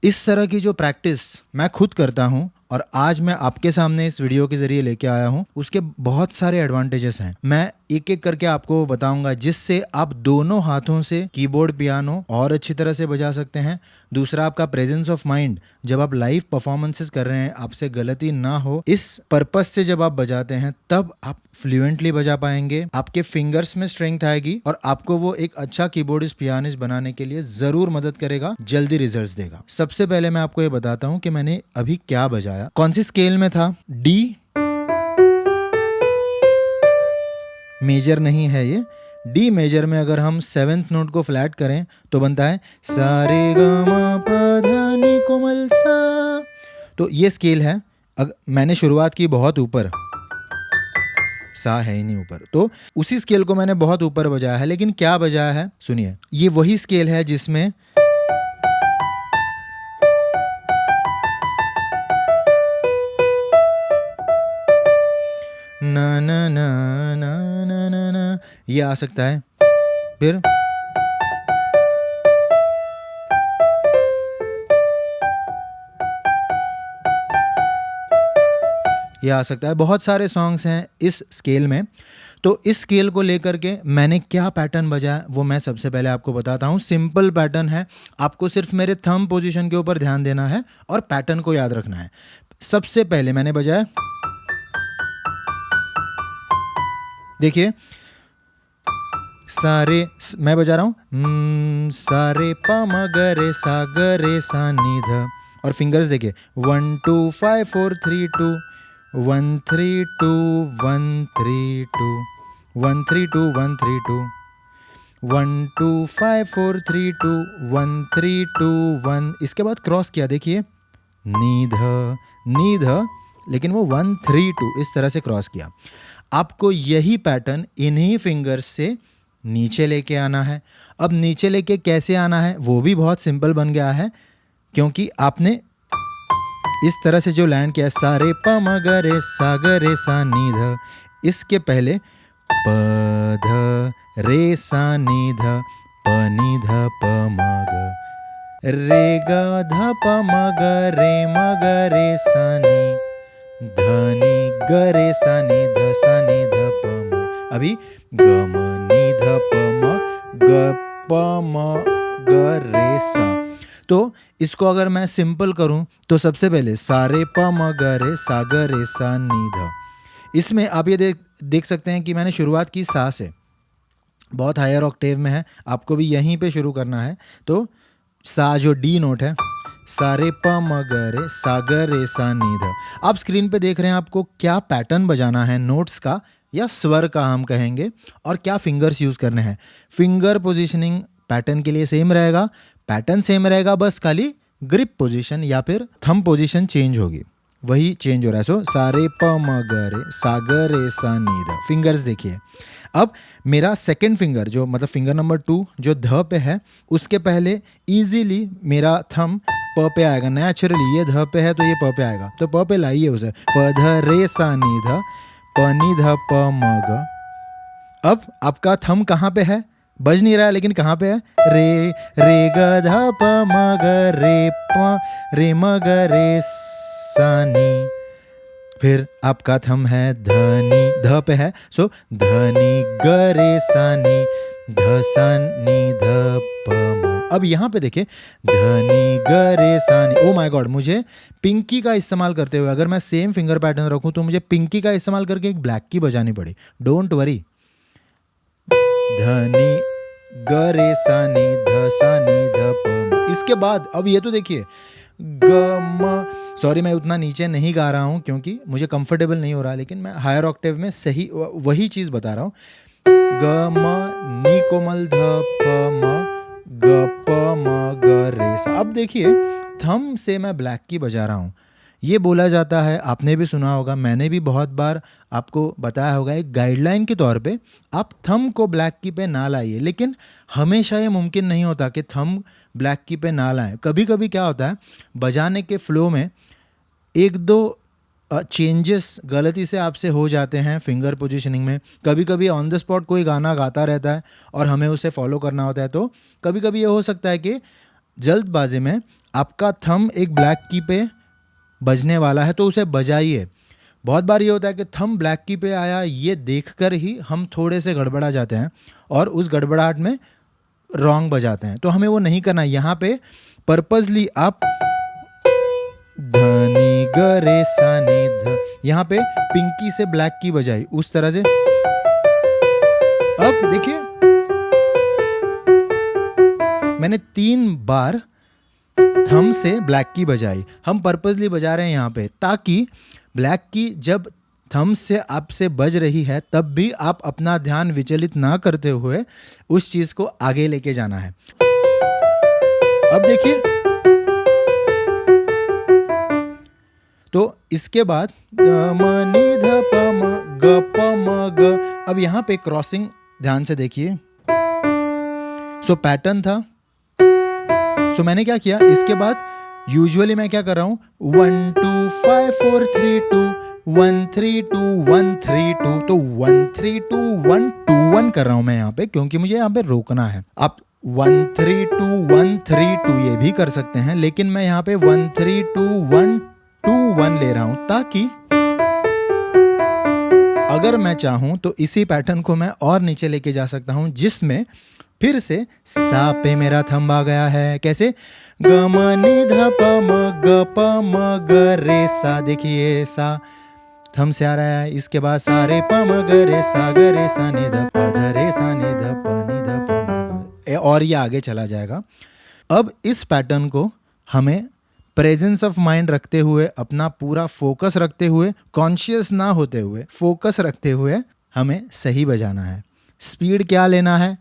इस तरह की जो प्रैक्टिस मैं खुद करता हूँ और आज मैं आपके सामने इस वीडियो के ज़रिए लेके आया हूँ, उसके बहुत सारे एडवांटेजेस हैं। मैं एक एक करके आपको बताऊंगा, जिससे आप दोनों हाथों से कीबोर्ड, पियानो और अच्छी तरह से बजा सकते हैं। दूसरा, आपका प्रेजेंस ऑफ माइंड, जब आप लाइव परफॉर्मेंसेस कर रहे हैं, आपसे गलती ना हो, इस पर्पस से जब आप बजाते हैं तब आप फ्लुएंटली बजा पाएंगे। आपके फिंगर्स में स्ट्रेंथ आएगी और आपको वो एक अच्छा कीबोर्डिस्ट, पियानिस्ट बनाने के लिए ज़रूर मदद करेगा, जल्दी रिजल्ट्स देगा। सबसे पहले मैं आपको ये बताता हूँ कि मैंने अभी क्या बजाया। कौन सी स्केल में था? डी मेजर नहीं है ये। डी मेजर में अगर हम 7th नोट को फ्लैट करें तो बनता है सा रे ग म प ध नि कोमल सा। तो ये स्केल है। मैंने शुरुआत की बहुत ऊपर, सा है ही नहीं ऊपर, तो उसी स्केल को मैंने बहुत ऊपर बजाया है। लेकिन क्या बजाया है सुनिए, ये वही स्केल है जिसमें ना ना ना ना ना ना ना ये आ सकता है। फिर ये आ सकता है। बहुत सारे सॉन्ग्स हैं इस स्केल में। तो इस स्केल को लेकर के मैंने क्या पैटर्न बजाया वो मैं सबसे पहले आपको बताता हूँ। सिंपल पैटर्न है, आपको सिर्फ मेरे थंब पोजीशन के ऊपर ध्यान देना है और पैटर्न को याद रखना है। सबसे पहले मैंने बजाया, देखिए सारे, मैं बजा रहा हूँ सारे प म ग रे सा ग रे सा नी ध, और फिंगर्स देखिए 1 2 5 4 3 2 1 3 2 1 3 2 1 3 2 1 3 2 1 2 5 4 3 2 1 3 2 1। इसके बाद क्रॉस किया, देखिए नी ध, लेकिन वो 1 3 2 इस तरह से क्रॉस किया। आपको यही पैटर्न इन्हीं फिंगर्स से नीचे लेके आना है। अब नीचे लेके कैसे आना है वो भी बहुत सिंपल बन गया है, क्योंकि आपने इस तरह से जो लैंड किया, सा रे प म ग रे सा ग रे सा नी ध, इसके पहले प ध रे सा नी ध प नी ध प म ग, रे ग ध प म ग रे म ग रे सा नी ध नी ग रे सा नी ध सा नी ध प म। अभी ग म नी ध प म ग प म ग रे सा। तो इसको अगर मैं सिंपल करूं तो सबसे पहले सा रे प म ग रे सा ग रे सा नी ध। इसमें आप ये देख सकते हैं कि मैंने शुरुआत की सा से, बहुत हायर ऑक्टेव में है, आपको भी यहीं पे शुरू करना है। तो सा जो डी नोट है, सा रे प म ग रे सा ग रे सा नी ध। आप स्क्रीन पे देख रहे हैं आपको क्या पैटर्न बजाना है, नोट्स का या स्वर का हम कहेंगे, और क्या फिंगर्स यूज़ करने हैं। फिंगर पोजीशनिंग पैटर्न के लिए सेम रहेगा, पैटर्न सेम रहेगा, बस खाली ग्रिप पोजीशन या फिर थंब पोजीशन चेंज होगी, वही चेंज हो रहा है। सो सा रे प म ग रे सा ग रे सा नी ध। फिंगर्स देखिए, अब मेरा सेकंड फिंगर जो मतलब फिंगर नंबर 2 जो ध पे है, उसके पहले इजीली मेरा थंब प पे आएगा नेचुरली। ये ध पे है तो ये प पे आएगा, तो प पे लाइए उसे, प ध रे सा नी ध प नी ध प म ग। अब आपका थंब कहाँ पे है, बज नहीं रहा है लेकिन कहाँ पे है, रे रे ग ध प म ग रे म ग रे सा नी। फिर आपका थंब है धनी, ध पे है, सो धनी ग रे सा नी ध सा नी ध प म। अब यहाँ पे देखिए धनी ग रे सा नी। ओ माय गॉड, मुझे पिंकी का इस्तेमाल करते हुए, अगर मैं सेम फिंगर पैटर्न रखूं तो मुझे पिंकी का इस्तेमाल करके एक ब्लैक की बजानी पड़ी। डोंट वरी, धनी ग रे सा नी ध सा नी ध प म। इसके बाद अब ये तो देखिए ग म, सॉरी मैं उतना नीचे नहीं गा रहा हूँ क्योंकि मुझे कंफर्टेबल नहीं हो रहा, लेकिन मैं हायर ऑक्टेव में सही वही चीज़ बता रहा हूँ। ग म नी कोमल ध प म ग प म ग रे सा। अब देखिए थंब से मैं ब्लैक की बजा रहा हूँ। ये बोला जाता है, आपने भी सुना होगा, मैंने भी बहुत बार आपको बताया होगा, एक गाइडलाइन के तौर पे आप थंब को ब्लैक की पे ना लाइए। लेकिन हमेशा ये मुमकिन नहीं होता कि थंब ब्लैक की पे ना लाएं। कभी कभी क्या होता है, बजाने के फ्लो में एक दो चेंजेस गलती से आपसे हो जाते हैं फिंगर पोजीशनिंग में। कभी कभी ऑन द स्पॉट कोई गाना गाता रहता है और हमें उसे फॉलो करना होता है, तो कभी कभी ये हो सकता है कि जल्दबाजी में आपका थंब एक ब्लैक की पे बजने वाला है तो उसे बजाइए। बहुत बार ये होता है कि थंब ब्लैक की पे आया ये देखकर ही हम थोड़े से गड़बड़ा जाते हैं और उस गड़बड़ाहट में रॉन्ग बजाते हैं, तो हमें वो नहीं करना। यहाँ पे पर्पसली आप धनी ग रे सा नी ध, यहाँ पे पिंकी से ब्लैक की बजाई उस तरह से। अब देखिए मैंने 3 बार थंब से ब्लैक की बजाई। हम पर्पसली बजा रहे हैं यहाँ पे ताकि ब्लैक की जब थंब से आपसे बज रही है तब भी आप अपना ध्यान विचलित ना करते हुए उस चीज को आगे लेके जाना है। अब देखिए तो इसके बाद म नि ध प म ग प म ग। अब यहाँ पे क्रॉसिंग ध्यान से देखिए। सो पैटर्न था। सो मैंने क्या किया, इसके बाद यूजुअली मैं क्या कर रहा हूँ 1 2 5 4 3 2 1 3 2 1 3 2, तो 1 3 2 1 2 1 कर रहा हूँ मैं यहाँ पे क्योंकि मुझे यहाँ पे रोकना है। आप 1 3 2 1 3 2 ये भी कर सकते हैं, लेकिन मैं यहाँ पे 1 3 2 1 2 1 ले रहा हूँ ताकि अगर मैं चाहूँ तो इसी पैटर्न को मैं और नीचे लेके जा सकता हूँ, जिसमें फिर से सा पे मेरा थंब आ गया है। कैसे, ग म नि ध प म ग प म ग रे सा। देखिए सा थंब से आ रहा है, इसके बाद सा रे प म ग रे सा नि ध प ध रे सा नि ध प नि ध प म ग, और ये आगे चला जाएगा। अब इस पैटर्न को हमें प्रेजेंस ऑफ माइंड रखते हुए, अपना पूरा फोकस रखते हुए, कॉन्शियस ना होते हुए फोकस रखते हुए हमें सही बजाना है। स्पीड क्या लेना है,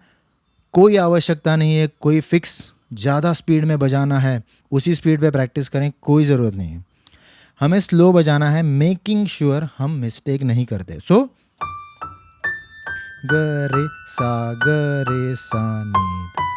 कोई आवश्यकता नहीं है, कोई फिक्स ज़्यादा स्पीड में बजाना है उसी स्पीड पे प्रैक्टिस करें, कोई ज़रूरत नहीं है। हमें स्लो बजाना है, मेकिंग श्योर हम मिस्टेक नहीं करते। सो ग रे सा नी ध।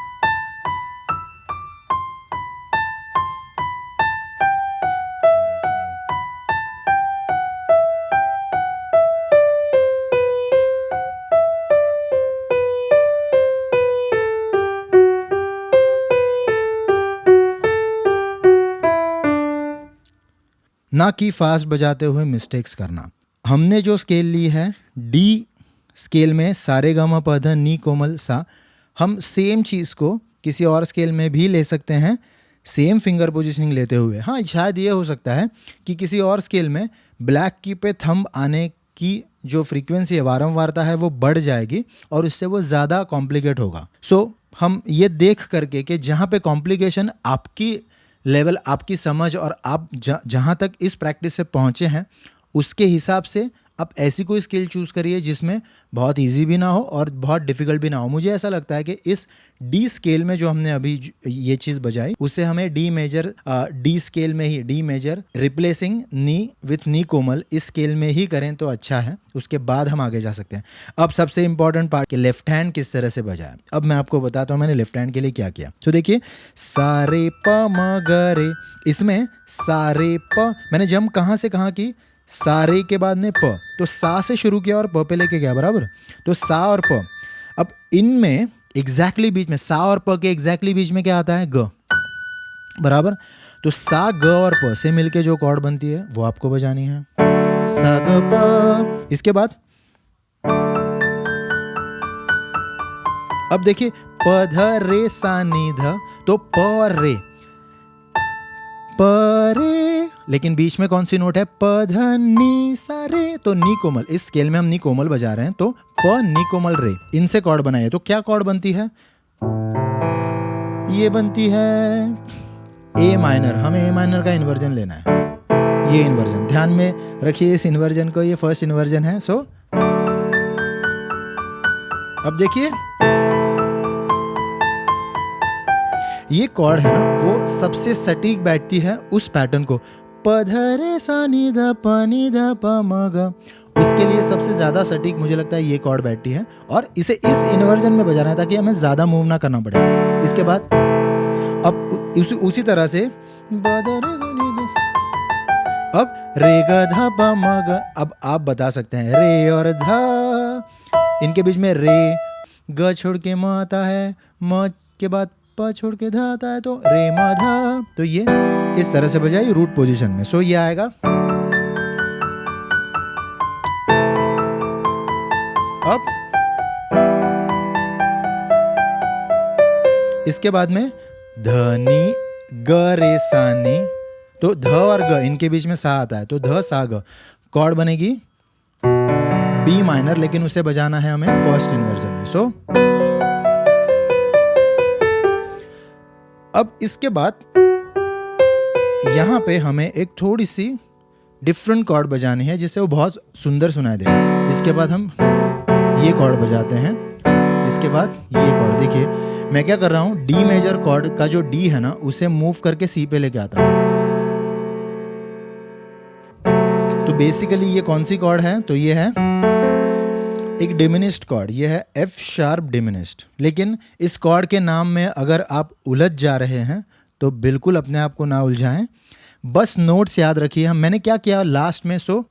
ना कि फास्ट बजाते हुए मिस्टेक्स करना। हमने जो स्केल ली है डी स्केल में सारे ग म प ध नी कोमल सा, हम सेम चीज़ को किसी और स्केल में भी ले सकते हैं सेम फिंगर पोजीशनिंग लेते हुए। हाँ, शायद ये हो सकता है कि किसी और स्केल में ब्लैक की पे थंब आने की जो फ्रीक्वेंसी है, वारंवारता है, वो बढ़ जाएगी और उससे वो ज़्यादा कॉम्प्लिकेट होगा। सो हम ये देख करके कि जहाँ पे कॉम्प्लिकेशन आपकी लेवल, आपकी समझ और आप जहाँ तक इस प्रैक्टिस से पहुँचे हैं उसके हिसाब से आप ऐसी कोई स्किल चूज़ करिए जिसमें बहुत इजी भी ना हो और बहुत डिफ़िकल्ट भी ना हो। मुझे ऐसा लगता है कि इस डी स्केल में जो हमने अभी ये चीज़ बजाई उसे हमें डी मेजर, डी स्केल में ही D major replacing ni with ni komal इस स्केल में ही करें तो अच्छा है। उसके बाद हम आगे जा सकते हैं। अब सबसे इंपॉर्टेंट पार्ट कि लेफ्ट हैंड किस तरह से बजाया। अब मैं आपको बताता हूँ मैंने लेफ्ट हैंड के लिए क्या किया। तो देखिए सा रे प म ग रे, इसमें सा रे प मैंने जंप कहाँ से कहाँ की, सा रे के बाद में प, तो सा से शुरू किया और प पे लेके गया, बराबर। तो सा और प, अब इनमें एग्जैक्टली बीच में, सा और प के एग्जैक्टली बीच में क्या आता है, ग, बराबर। तो सा ग और प से मिलके जो कॉर्ड बनती है वो आपको बजानी है, सा ग प। इसके बाद अब देखिए प ध रे सा नी ध, तो प और रे, प रे, लेकिन बीच में कौन सी नोट है, प ध नी सा रे, तो नी कोमल। इस स्केल में हम नी कोमल बजा रहे हैं, तो प नी कोमल रे, इनसे कॉर्ड बनाइए। तो क्या कॉर्ड बनती है, ये बनती है ए माइनर। हमें ए माइनर का इन्वर्जन लेना है, ये इन्वर्जन ध्यान में रखिए इस इन्वर्जन को, ये फर्स्ट इन्वर्जन है। सो अब देखिए ये कॉर्ड है ना, वो सबसे सटीक बैठती है उस पैटर्न को, प ध रे सा नी ध प नी ध प म ग, उसके लिए सबसे ज्यादा सटीक मुझे लगता है ये कॉर्ड बैठती है और इसे इस इन्वर्जन में बजाना है ताकि हमें ज्यादा मूव ना करना पड़े। इसके बाद अब उसी तरह से अब रे ग ध प म ग। अब आप बता सकते हैं रे और ध, इनके बीच में रे, ग छोड़ के म आता है, म के बाद प छोड़ के ध आता है तो रे म ध, तो ये इस तरह से बजाइए रूट पोजीशन में। सो ये आएगा। अब इसके बाद में ध नी ग रे सा नी, तो ध और ग इनके बीच में सा आता है तो ध सा ग, कॉर्ड बनेगी बी माइनर, लेकिन उसे बजाना है हमें फर्स्ट इन्वर्जन में। सो अब इसके बाद यहां पे हमें एक थोड़ी सी डिफरेंट कॉर्ड बजानी है जिससे वो बहुत सुंदर सुनाई देगा। इसके बाद हम ये कॉर्ड बजाते हैं, इसके बाद ये कॉर्ड। देखिए मैं क्या कर रहा हूं, डी मेजर कॉर्ड का जो डी है ना उसे मूव करके सी पे लेके आता हूं। तो बेसिकली ये कौन सी कॉर्ड है, तो ये है एक डिमिनिश्ड कॉर्ड, ये है एफ शार्प डिमिनिश्ड। लेकिन इस कॉर्ड के नाम में अगर आप उलझ जा रहे हैं तो बिल्कुल अपने आप को ना उलझाएं, बस नोट्स याद रखिए। हम मैंने क्या किया लास्ट में, सो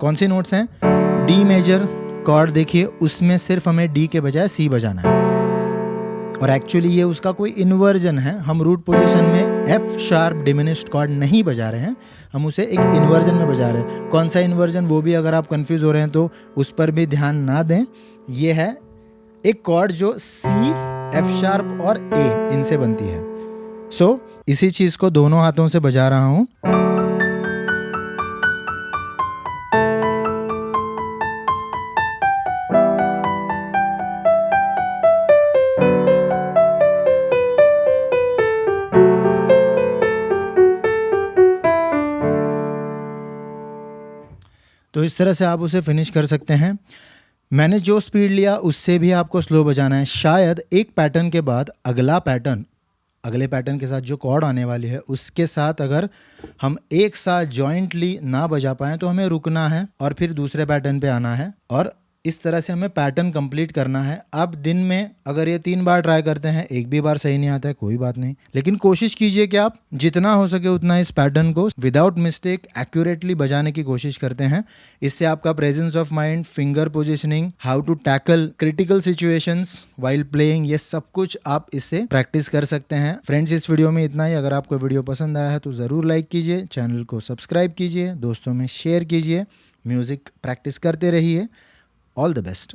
कौन सी नोट्स हैं, डी मेजर कॉर्ड देखिए उसमें सिर्फ हमें डी के बजाय सी बजाना है, और एक्चुअली ये उसका कोई इन्वर्जन है। हम रूट पोजीशन में एफ शार्प डिमिनिश्ड कॉर्ड नहीं बजा रहे हैं, हम उसे एक इन्वर्जन में बजा रहे हैं। कौन सा इन्वर्जन, वो भी अगर आप कंफ्यूज हो रहे हैं तो उस पर भी ध्यान ना दें। ये है एक कॉर्ड जो सी, एफ शार्प और ए इनसे बनती है। सो इसी चीज को दोनों हाथों से बजा रहा हूं। तो इस तरह से आप उसे फिनिश कर सकते हैं। मैंने जो स्पीड लिया उससे भी आपको स्लो बजाना है। शायद एक पैटर्न के बाद अगला पैटर्न, अगले पैटर्न के साथ जो कॉर्ड आने वाली है उसके साथ अगर हम एक साथ जॉइंटली ना बजा पाएँ तो हमें रुकना है और फिर दूसरे पैटर्न पे आना है, और इस तरह से हमें पैटर्न कंप्लीट करना है। अब दिन में अगर ये 3 बार ट्राई करते हैं, एक भी बार सही नहीं आता है कोई बात नहीं, लेकिन कोशिश कीजिए कि आप जितना हो सके उतना इस पैटर्न को विदाउट मिस्टेक एक्यूरेटली बजाने की कोशिश करते हैं। इससे आपका presence of mind, finger positioning, how to tackle critical situations while playing, ये सब कुछ आप इससे प्रैक्टिस कर सकते हैं। फ्रेंड्स इस वीडियो में इतना ही। अगर आपको वीडियो पसंद आया है तो ज़रूर लाइक कीजिए, चैनल को सब्सक्राइब कीजिए, दोस्तों में शेयर कीजिए, म्यूज़िक प्रैक्टिस करते रहिए। All the best.